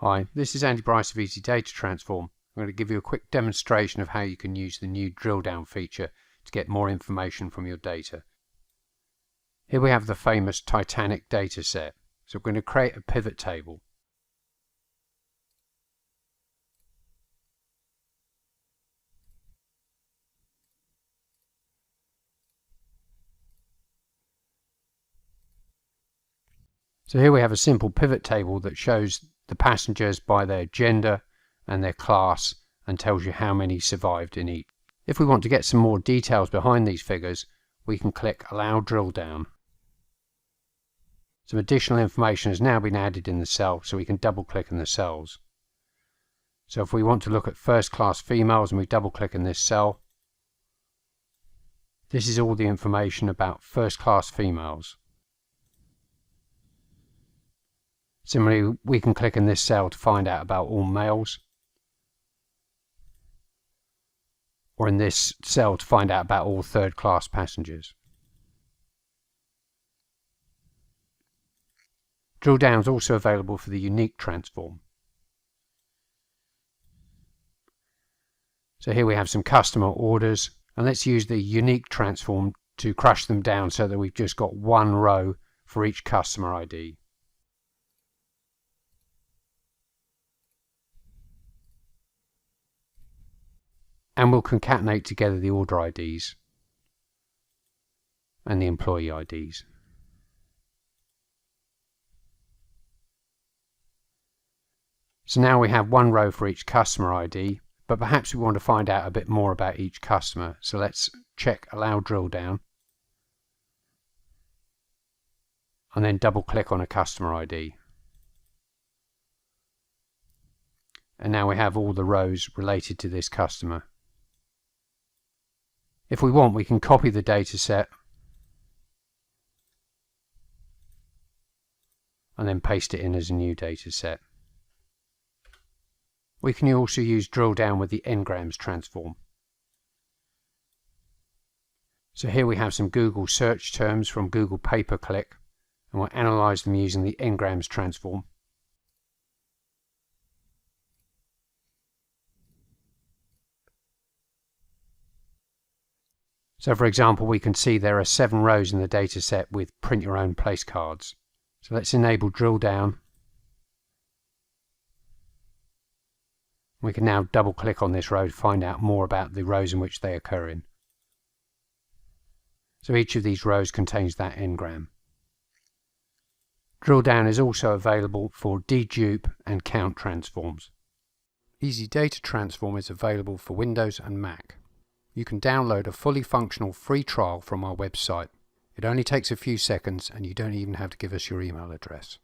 Hi, this is Andy Bryce of Easy Data Transform. I'm going to give you a quick demonstration of how you can use the new drill down feature to get more information from your data. Here we have the famous Titanic data set. So we're going to create a pivot table. So here we have a simple pivot table that shows the passengers by their gender and their class and tells you how many survived in each. If we want to get some more details behind these figures, we can click Allow Drill Down. Some additional information has now been added in the cell, so we can double click in the cells. So if we want to look at first class females and we double click in this cell, this is all the information about first class females. Similarly, we can click in this cell to find out about all males, or in this cell to find out about all third class passengers. Drill down is also available for the unique transform. So here we have some customer orders, and let's use the unique transform to crush them down so that we've just got one row for each customer ID. And we'll concatenate together the order IDs and the employee IDs. So now we have one row for each customer ID, but perhaps we want to find out a bit more about each customer. So let's check Allow Drill Down and then double click on a customer ID. And now we have all the rows related to this customer. If we want, we can copy the data set and then paste it in as a new data set. We can also use drill down with the Ngrams transform. So here we have some Google search terms from Google pay-per-click, and we'll analyze them using the Ngrams transform. So for example, we can see there are 7 rows in the data set with print your own place cards. So let's enable drill down. We can now double click on this row to find out more about the rows in which they occur in. So each of these rows contains that Ngram. Drill down is also available for dedupe and count transforms. Easy Data Transform is available for Windows and Mac. You can download a fully functional free trial from our website. It only takes a few seconds and you don't even have to give us your email address.